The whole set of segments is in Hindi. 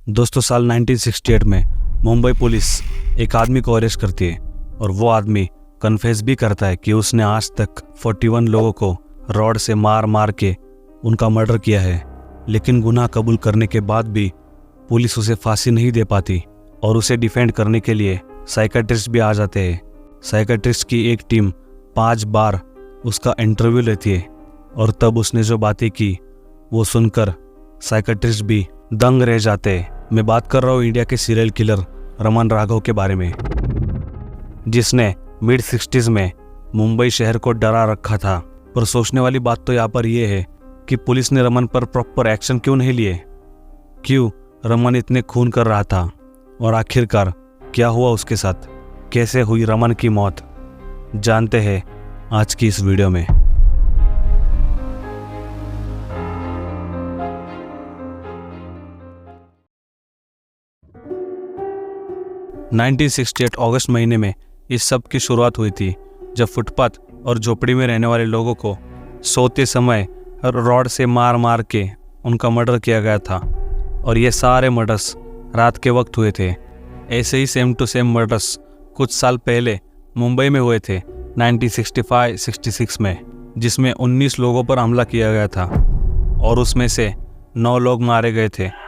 दोस्तों, साल 1968 में मुंबई पुलिस एक आदमी को अरेस्ट करती है और वो आदमी कन्फेस भी करता है कि उसने आज तक 41 लोगों को रॉड से मार मार के उनका मर्डर किया है। लेकिन गुनाह कबूल करने के बाद भी पुलिस उसे फांसी नहीं दे पाती और उसे डिफेंड करने के लिए साइकियाट्रिस्ट भी आ जाते हैं। साइकियाट्रिस्ट की एक टीम 5 बार उसका इंटरव्यू लेती है और तब उसने जो बातें की वो सुनकर साइकियाट्रिस्ट भी दंग रह जाते हैं। मैं बात कर रहा हूँ इंडिया के सीरियल किलर रमन राघव के बारे में, जिसने मिड 60s में मुंबई शहर को डरा रखा था। पर सोचने वाली बात तो यहाँ पर यह है कि पुलिस ने रमन पर प्रॉपर एक्शन क्यों नहीं लिए। क्यों रमन इतने खून कर रहा था और आखिरकार क्या हुआ उसके साथ, कैसे हुई रमन की मौत, जानते हैं आज की इस वीडियो में। अगस्त महीने में इस सब की शुरुआत हुई थी, जब फुटपाथ और झोपड़ी में रहने वाले लोगों को सोते समय रॉड से मार मार के उनका मर्डर किया गया था। और ये सारे मर्डर्स रात के वक्त हुए थे। ऐसे ही सेम टू सेम मर्डर्स कुछ साल पहले मुंबई में हुए थे 1965-66 में, जिसमें 19 लोगों पर हमला किया गया था और उसमें से 9 लोग मारे गए थे।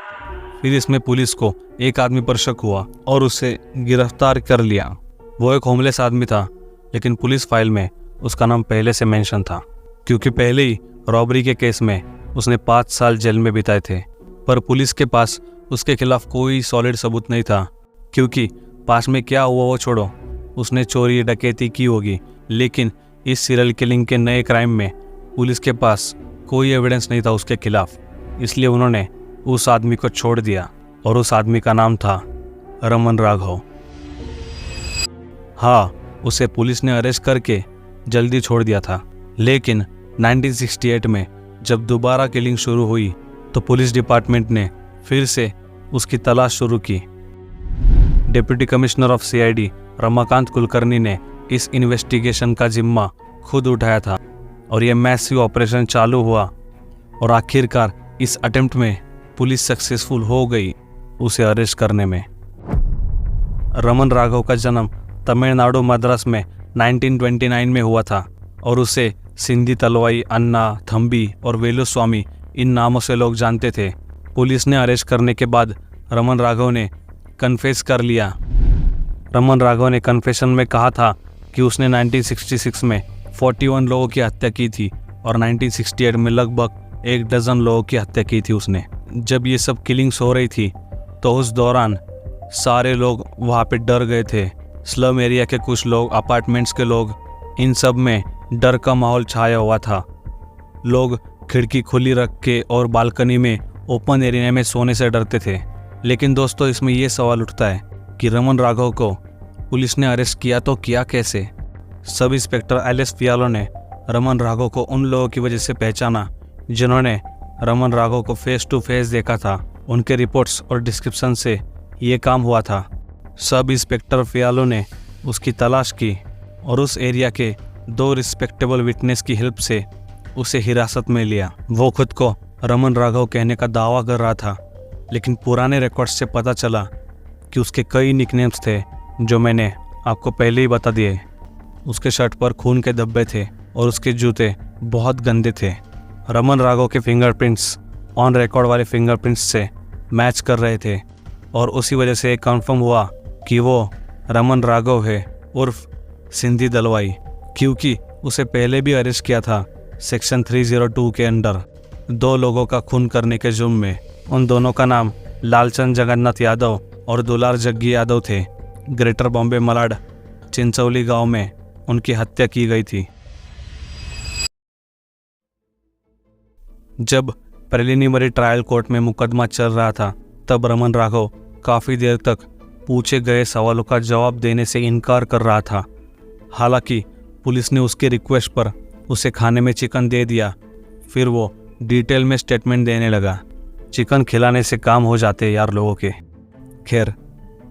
फिर इसमें पुलिस को एक आदमी पर शक हुआ और उसे गिरफ्तार कर लिया। वो एक होमलेस आदमी था, लेकिन पुलिस फाइल में उसका नाम पहले से मेंशन था, क्योंकि पहले ही रॉबरी के केस में उसने 5 साल जेल में बिताए थे। पर पुलिस के पास उसके खिलाफ कोई सॉलिड सबूत नहीं था, क्योंकि पास में क्या हुआ वो छोड़ो, उसने चोरी डकैती की होगी, लेकिन इस सीरियल किलिंग के नए क्राइम में पुलिस के पास कोई एविडेंस नहीं था उसके खिलाफ। इसलिए उन्होंने उस आदमी को छोड़ दिया और उस आदमी का नाम था रमन राघव। हाँ, उसे पुलिस ने अरेस्ट करके जल्दी छोड़ दिया था, लेकिन 1968 में जब दोबारा किलिंग शुरू हुई तो पुलिस डिपार्टमेंट ने फिर से उसकी तलाश शुरू की। Deputy commissioner of CID Ramakant Kulkarni ने इस इन्वेस्टिगेशन का जिम्मा खुद उठाया था और यह मैसिव ऑपरेशन चालू हुआ और आखिरकार इस अटेम्प्ट में पुलिस सक्सेसफुल हो गई उसे अरेस्ट करने में। रमन राघव का जन्म तमिलनाडु मद्रास में 1929 में हुआ था और उसे सिंधी तलवाई, अन्ना, थंबी और वेलुस्वामी इन नामों से लोग जानते थे। पुलिस ने अरेस्ट करने के बाद रमन राघव ने कन्फेस कर लिया। रमन राघव ने कन्फेशन में कहा था कि उसने 1966 में 41 लोगों की हत्या की थी और 1968 में लगभग 1 डज़न लोगों की हत्या की थी उसने। जब ये सब किलिंग्स हो रही थी तो उस दौरान सारे लोग वहाँ पे डर गए थे। स्लम एरिया के कुछ लोग, अपार्टमेंट्स के लोग, इन सब में डर का माहौल छाया हुआ था। लोग खिड़की खुली रख के और बालकनी में ओपन एरिया में सोने से डरते थे। लेकिन दोस्तों, इसमें ये सवाल उठता है कि रमन राघव को पुलिस ने अरेस्ट किया तो किया कैसे। सब इंस्पेक्टर एलिस फियालो ने रमन राघव को उन लोगों की वजह से पहचाना जिन्होंने रमन राघव को फेस टू फेस देखा था। उनके रिपोर्ट्स और डिस्क्रिप्शन से ये काम हुआ था। सब इंस्पेक्टर फियालो ने उसकी तलाश की और उस एरिया के 2 रिस्पेक्टेबल विटनेस की हेल्प से उसे हिरासत में लिया। वो खुद को रमन राघव कहने का दावा कर रहा था, लेकिन पुराने रिकॉर्ड्स से पता चला कि उसके कई निकनेम्स थे जो मैंने आपको पहले ही बता दिए। उसके शर्ट पर खून के धब्बे थे और उसके जूते बहुत गंदे थे। रमन राघव के फिंगरप्रिंट्स ऑन रिकॉर्ड वाले फिंगरप्रिंट्स से मैच कर रहे थे और उसी वजह से कंफर्म हुआ कि वो रमन राघव है उर्फ सिंधी दलवाई, क्योंकि उसे पहले भी अरेस्ट किया था सेक्शन 302 के अंडर 2 लोगों का खून करने के जुर्म में। उन दोनों का नाम लालचंद जगन्नाथ यादव और दुलार जग्गी यादव थे। ग्रेटर बॉम्बे मलाड चिंचौली गांव में उनकी हत्या की गई थी। जब प्रिलिमिनरी ट्रायल कोर्ट में मुकदमा चल रहा था तब रमन राघव काफ़ी देर तक पूछे गए सवालों का जवाब देने से इनकार कर रहा था। हालांकि पुलिस ने उसके रिक्वेस्ट पर उसे खाने में चिकन दे दिया। फिर वो डिटेल में स्टेटमेंट देने लगा। चिकन खिलाने से काम हो जाते यार लोगों के। खैर,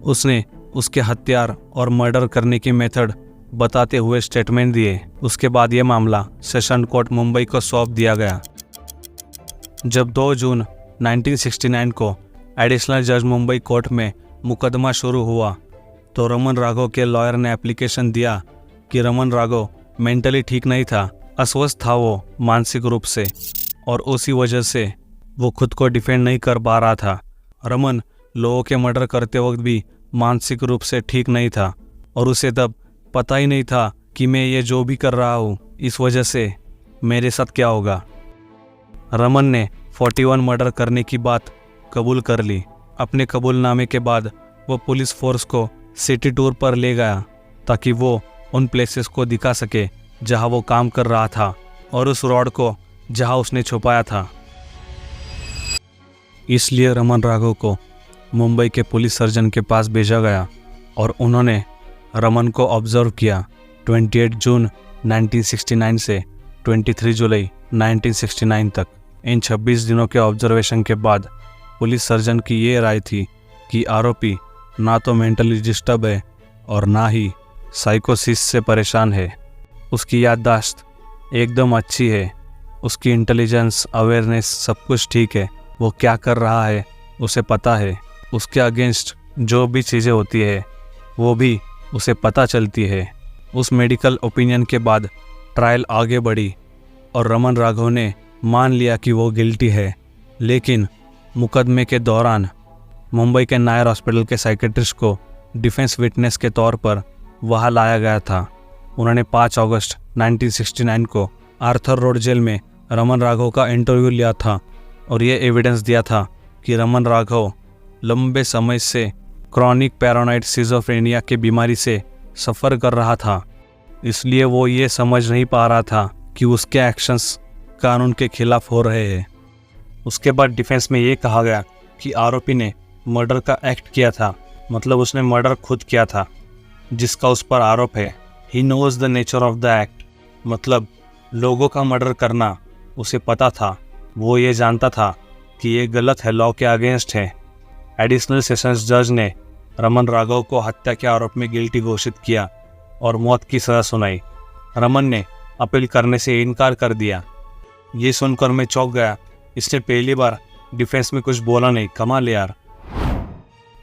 उसने उसके हत्यार और मर्डर करने की मेथड बताते हुए स्टेटमेंट दिए। उसके बाद ये मामला सेशन कोर्ट मुंबई को सौंप दिया गया। जब 2 जून 1969 को एडिशनल जज मुंबई कोर्ट में मुकदमा शुरू हुआ तो रमन राघव के लॉयर ने एप्लीकेशन दिया कि रमन राघव मेंटली ठीक नहीं था, अस्वस्थ था वो मानसिक रूप से, और उसी वजह से वो खुद को डिफेंड नहीं कर पा रहा था। रमन लोगों के मर्डर करते वक्त भी मानसिक रूप से ठीक नहीं था और उसे तब पता ही नहीं था कि मैं ये जो भी कर रहा हूँ इस वजह से मेरे साथ क्या होगा। रमन ने 41 मर्डर करने की बात कबूल कर ली। अपने कबूलनामे के बाद वो पुलिस फोर्स को सिटी टूर पर ले गया ताकि वो उन प्लेसेस को दिखा सके जहां वो काम कर रहा था और उस रॉड को जहां उसने छुपाया था। इसलिए रमन राघव को मुंबई के पुलिस सर्जन के पास भेजा गया और उन्होंने रमन को ऑब्जर्व किया 28 जून 1969 से 23 जुलाई 1969 तक। इन 26 दिनों के ऑब्जर्वेशन के बाद पुलिस सर्जन की ये राय थी कि आरोपी ना तो मेंटली डिस्टर्ब है और ना ही साइकोसिस से परेशान है। उसकी याददाश्त एकदम अच्छी है, उसकी इंटेलिजेंस, अवेयरनेस सब कुछ ठीक है, वो क्या कर रहा है उसे पता है, उसके अगेंस्ट जो भी चीज़ें होती है वो भी उसे पता चलती है। उस मेडिकल ओपिनियन के बाद ट्रायल आगे बढ़ी और रमन राघव ने मान लिया कि वो गिल्टी है। लेकिन मुकदमे के दौरान मुंबई के नायर हॉस्पिटल के साइकेट्रिस्ट को डिफेंस विटनेस के तौर पर वहाँ लाया गया था। उन्होंने 5 अगस्त 1969 को आर्थर रोड जेल में रमन राघव का इंटरव्यू लिया था और ये एविडेंस दिया था कि रमन राघव लंबे समय से क्रॉनिक पैरानॉइड सिजोफ्रेनिया की बीमारी से सफ़र कर रहा था। इसलिए वो ये समझ नहीं पा रहा था कि उसके एक्शंस कानून के खिलाफ हो रहे हैं। उसके बाद डिफेंस में ये कहा गया कि आरोपी ने मर्डर का एक्ट किया था, मतलब उसने मर्डर खुद किया था जिसका उस पर आरोप है। He knows the nature of the act, मतलब लोगों का मर्डर करना उसे पता था। वो ये जानता था कि ये गलत है, लॉ के अगेंस्ट है। एडिशनल सेशंस जज ने रमन राघव को हत्या के आरोप में गिल्टी घोषित किया और मौत की सज़ा सुनाई। रमन ने अपील करने से इनकार कर दिया। ये सुनकर मैं चौंक गया। इसने पहली बार डिफेंस में कुछ बोला नहीं। कमाल यार।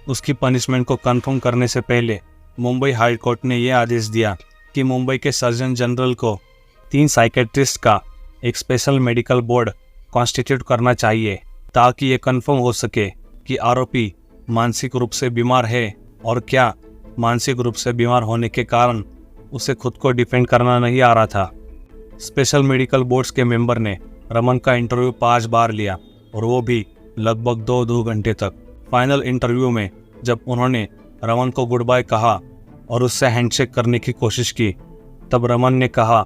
उसकी पनिशमेंट को कंफर्म करने से पहले मुंबई हाई कोर्ट ने यह आदेश दिया कि मुंबई के सर्जन जनरल को 3 साइकेट्रिस्ट का एक स्पेशल मेडिकल बोर्ड कॉन्स्टिट्यूट करना चाहिए ताकि ये कंफर्म हो सके कि आरोपी मानसिक रूप से बीमार है और क्या मानसिक रूप से बीमार होने के कारण उसे खुद को डिफेंड करना नहीं आ रहा था। स्पेशल मेडिकल बोर्ड्स के मेंबर ने रमन का इंटरव्यू 5 बार लिया और वो भी लगभग 2 घंटे तक। फाइनल इंटरव्यू में जब उन्होंने रमन को गुड बाय कहा और उससे हैंडशेक करने की कोशिश की, तब रमन ने कहा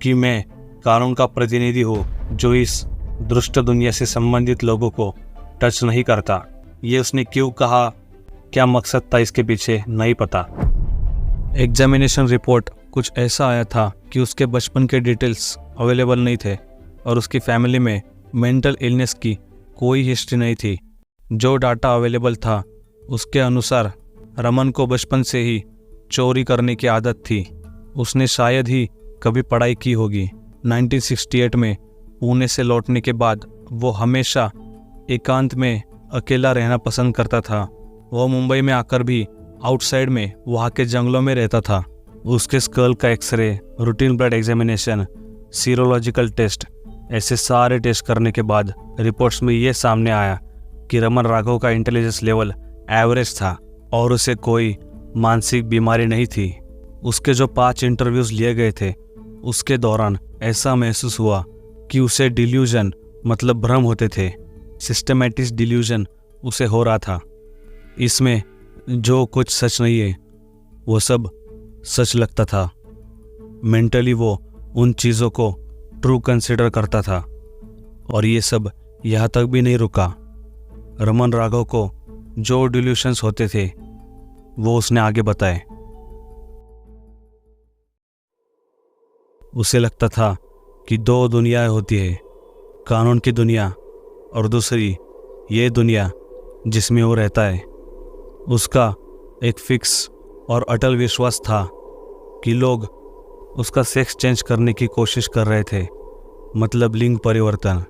कि मैं कानून का प्रतिनिधि हूँ जो इस दुष्ट दुनिया से संबंधित लोगों को टच नहीं करता। ये उसने क्यों कहा, क्या मकसद था इसके पीछे, नहीं पता। एग्जामिनेशन रिपोर्ट कुछ ऐसा आया था कि उसके बचपन के डिटेल्स अवेलेबल नहीं थे और उसकी फैमिली में मेंटल इलनेस की कोई हिस्ट्री नहीं थी। जो डाटा अवेलेबल था उसके अनुसार रमन को बचपन से ही चोरी करने की आदत थी। उसने शायद ही कभी पढ़ाई की होगी। 1968 में पुणे से लौटने के बाद वो हमेशा एकांत में अकेला रहना पसंद करता था। वो मुंबई में आकर भी आउटसाइड में वहाँ के जंगलों में रहता था। उसके स्कल का x ray, routine blood examination, serological test, ऐसे सारे टेस्ट करने के बाद रिपोर्ट्स में ये सामने आया कि रमन राघव का इंटेलिजेंस लेवल एवरेज था और उसे कोई मानसिक बीमारी नहीं थी। उसके जो 5 इंटरव्यूज़ लिए गए थे उसके दौरान ऐसा महसूस हुआ कि उसे डिल्यूजन, मतलब भ्रम होते थे। सिस्टमैटिक डिल्यूजन उसे हो रहा था। इसमें जो कुछ सच नहीं है वो सब सच लगता था। मेंटली वो उन चीज़ों को ट्रू कंसिडर करता था। और ये सब यहाँ तक भी नहीं रुका। रमन राघव को जो डिल्यूशंस होते थे वो उसने आगे बताए। उसे लगता था कि 2 दुनियाएं होती है, कानून की दुनिया और दूसरी ये दुनिया जिसमें वो रहता है। उसका एक फिक्स और अटल विश्वास था कि लोग उसका सेक्स चेंज करने की कोशिश कर रहे थे, मतलब लिंग परिवर्तन।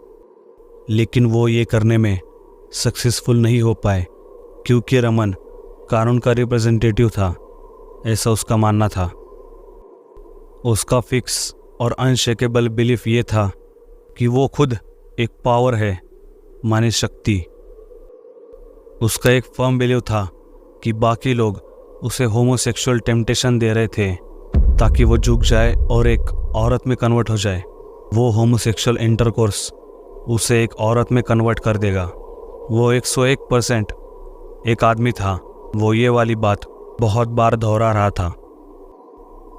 लेकिन वो ये करने में सक्सेसफुल नहीं हो पाए क्योंकि रमन कानून का रिप्रेजेंटेटिव था, ऐसा उसका मानना था। उसका फिक्स और अनशेकेबल बिलीफ ये था कि वो खुद एक पावर है, माने शक्ति। उसका एक फर्म बिलीव था कि बाकी लोग उसे होमोसेक्सुअल टेम्पटेशन दे रहे थे ताकि वो झुक जाए और एक औरत में कन्वर्ट हो जाए। वो होमोसेक्सुअल इंटरकोर्स उसे एक औरत में कन्वर्ट कर देगा। वो 101% एक आदमी था। वो ये वाली बात बहुत बार दोहरा रहा था।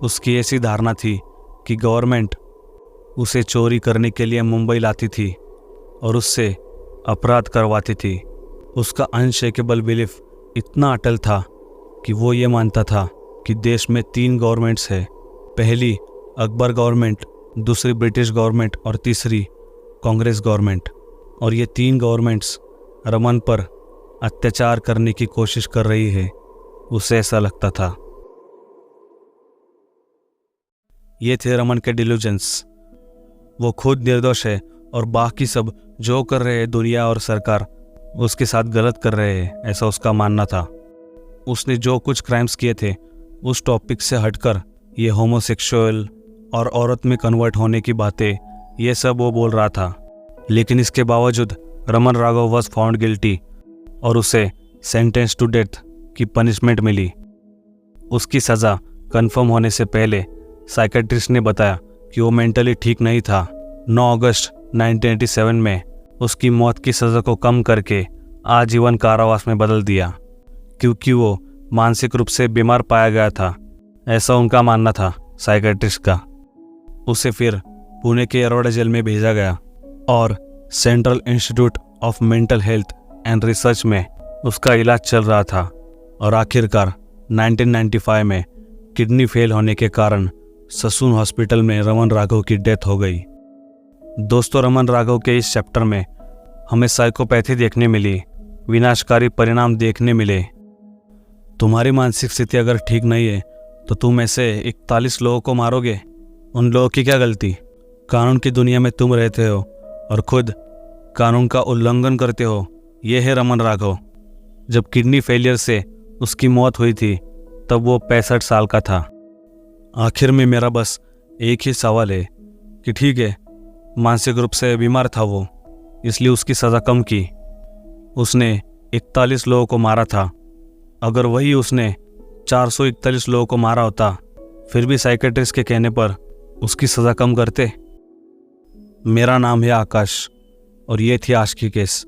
उसकी ऐसी धारणा थी कि गवर्नमेंट उसे चोरी करने के लिए मुंबई लाती थी और उससे अपराध करवाती थी। उसका अनशेकेबल बिलीफ इतना अटल था कि वो ये मानता था कि देश में 3 गवर्नमेंट्स है। पहली अकबर गवर्नमेंट, दूसरी ब्रिटिश गवर्नमेंट और तीसरी कांग्रेस गवर्नमेंट। और ये 3 गवर्नमेंट्स रमन पर अत्याचार करने की कोशिश कर रही है, उसे ऐसा लगता था। ये थे रमन के डिल्यूजन्स। वो खुद निर्दोष है और बाकी सब जो कर रहे हैं दुनिया और सरकार उसके साथ गलत कर रहे हैं, ऐसा उसका मानना था। उसने जो कुछ क्राइम्स किए थे उस टॉपिक से हटकर ये होमोसेक्सुअल और औरत में कन्वर्ट होने की बातें, ये सब वो बोल रहा था। लेकिन इसके बावजूद Raman Raghav was found guilty और उसे सेंटेंस टू डेथ की पनिशमेंट मिली। उसकी सज़ा कंफर्म होने से पहले साइकेट्रिस्ट ने बताया कि वो मेंटली ठीक नहीं था। 9 अगस्त 1987 में उसकी मौत की सज़ा को कम करके आजीवन कारावास में बदल दिया क्योंकि वो मानसिक रूप से बीमार पाया गया था, ऐसा उनका मानना था साइकेट्रिस्ट का। उसे फिर पुणे के अरोड़ा जेल में भेजा गया और central institute of mental health and research में उसका इलाज चल रहा था। और आखिरकार 1995 में किडनी फेल होने के कारण ससून हॉस्पिटल में रमन राघव की डेथ हो गई। दोस्तों, रमन राघव के इस चैप्टर में हमें साइकोपैथी देखने मिली, विनाशकारी परिणाम देखने मिले। तुम्हारी मानसिक स्थिति अगर ठीक नहीं है तो तुम ऐसे 41 लोगों को मारोगे, उन लोगों की क्या गलती? कानून की दुनिया में तुम रहते हो और खुद कानून का उल्लंघन करते हो। ये है रमन राघव। जब किडनी फेलियर से उसकी मौत हुई थी तब वो 65 साल का था। आखिर में मेरा बस एक ही सवाल है कि ठीक है, मानसिक रूप से बीमार था वो, इसलिए उसकी सज़ा कम की। उसने 41 लोगों को मारा था। अगर वही उसने 441 लोगों को मारा होता फिर भी साइकेट्रिस्ट के कहने पर उसकी सज़ा कम करते। मेरा नाम है आकाश और ये थी आज की केस।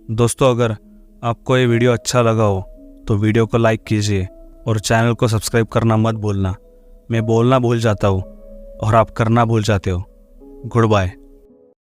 दोस्तों, अगर आपको ये वीडियो अच्छा लगा हो तो वीडियो को लाइक कीजिए और चैनल को सब्सक्राइब करना मत भूलना। मैं बोलना भूल जाता हूँ और आप करना भूल जाते हो। Good bye.